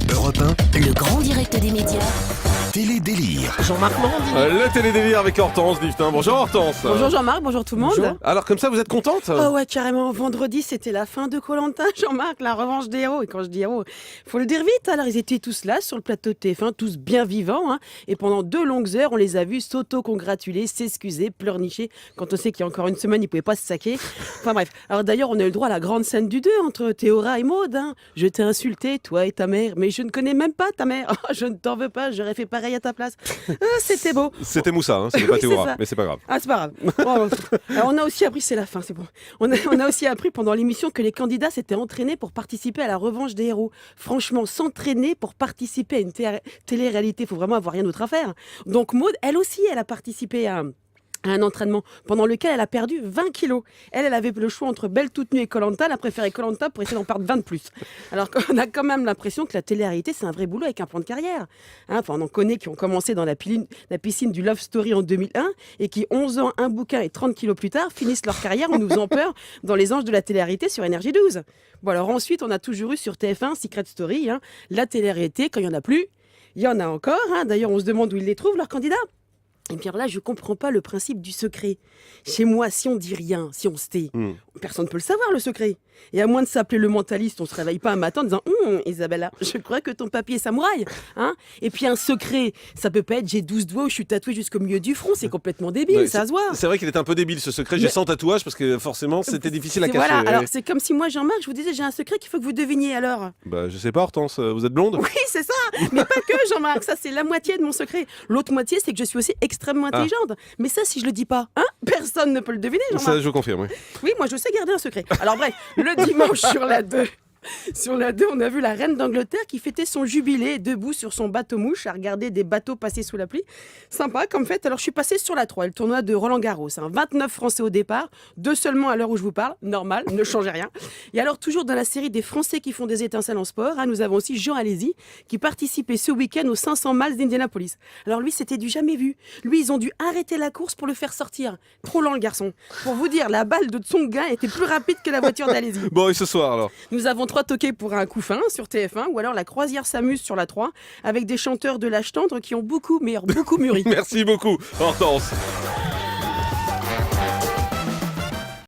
Europe 1, Le grand direct des médias. Télé-délire. Jean-Marc Morandi. Le télédélire avec Hortense Diftin. Bonjour Hortense. Bonjour Jean-Marc, bonjour tout le monde. Bonjour. Alors comme ça vous êtes contente? Oh ouais, carrément. Vendredi, c'était la fin de Koh-Lanta, Jean-Marc, la revanche des héros. Et quand je dis héros, faut le dire vite. Alors ils étaient tous là sur le plateau de TF1, tous bien vivants. Et pendant 2 longues heures, on les a vus s'auto-congratuler, s'excuser, pleurnicher. Quand on sait qu'il y a encore une semaine, ils pouvaient pas se saquer. Enfin bref. Alors d'ailleurs, on a eu le droit à la grande scène du 2 entre Théora et Maud. Je t'ai insulté, toi et ta mère, mais je ne connais même pas ta mère. Oh, je ne t'en veux pas, j'aurais fait pareil à ta place. C'était beau. C'était Moussa, hein, c'était pas Oui, c'est Théora, ça. mais c'est pas grave. Ah, c'est pas grave. Bon, alors, on a aussi appris, c'est la fin, c'est bon. On a aussi appris pendant l'émission que les candidats s'étaient entraînés pour participer à la revanche des héros. Franchement, s'entraîner pour participer à une télé-réalité, il faut vraiment avoir rien d'autre à faire. Donc Maud, elle aussi, elle a participé à un entraînement pendant lequel elle a perdu 20 kilos. Elle avait le choix entre Belle Toute Nue et Koh-Lanta. Elle a préféré Koh-Lanta pour essayer d'en perdre 20 de plus. Alors qu'on a quand même l'impression que la télé-réalité, c'est un vrai boulot avec un plan de carrière. Enfin, on en connaît qui ont commencé dans la piscine du Love Story en 2001 et qui, 11 ans, un bouquin et 30 kilos plus tard, finissent leur carrière en nous faisant peur dans Les Anges de la télé-réalité sur Énergie 12. Bon, alors ensuite, on a toujours eu sur TF1 Secret Story, la télé-réalité. Quand il n'y en a plus, il y en a encore. D'ailleurs, on se demande où ils les trouvent, leurs candidats. Et puis alors là, je comprends pas le principe du secret. Chez moi, si on dit rien, si on se tait, personne ne peut le savoir, le secret. Et à moins de s'appeler le mentaliste, on se réveille pas un matin en disant Isabella, je crois que ton papy est samouraï. Et puis un secret, ça peut pas être j'ai 12 doigts ou je suis tatoué jusqu'au milieu du front, c'est complètement débile, Ouais, ça se voit. C'est vrai qu'il est un peu débile ce secret, j'ai 100 tatouages parce que forcément c'était difficile à cacher. Voilà, alors c'est comme si moi, Jean-Marc, je vous disais j'ai un secret qu'il faut que vous deviniez alors. Bah je sais pas Hortense, vous êtes blonde? Oui, c'est ça. Mais pas que, Jean-Marc. Ça, c'est la moitié de mon secret. L'autre moitié, c'est que je suis aussi extrêmement intelligente. Mais ça, si je le dis pas, personne ne peut le deviner, Jean-Marc. Ça je confirme, oui. Oui, moi, je sais garder un secret. Alors bref, le dimanche sur la 2... Sur la 2, on a vu la reine d'Angleterre qui fêtait son jubilé debout sur son bateau-mouche à regarder des bateaux passer sous la pluie. Sympa comme fête. Alors je suis passée sur la 3, le tournoi de Roland-Garros. 29 Français au départ, 2 seulement à l'heure où je vous parle. Normal, ne changez rien. Et alors toujours dans la série des Français qui font des étincelles en sport, nous avons aussi Jean Alési qui participait ce week-end aux 500 miles d'Indianapolis. Alors lui, c'était du jamais vu. Lui, ils ont dû arrêter la course pour le faire sortir. Trop lent le garçon. Pour vous dire, la balle de Tsonga était plus rapide que la voiture d'Alési. Bon et ce soir alors? Nous avons 3 toqués pour un coup fin sur TF1 ou alors la croisière s'amuse sur la 3 avec des chanteurs de l'âge tendre qui ont beaucoup, mais beaucoup mûri. Merci beaucoup Hortense.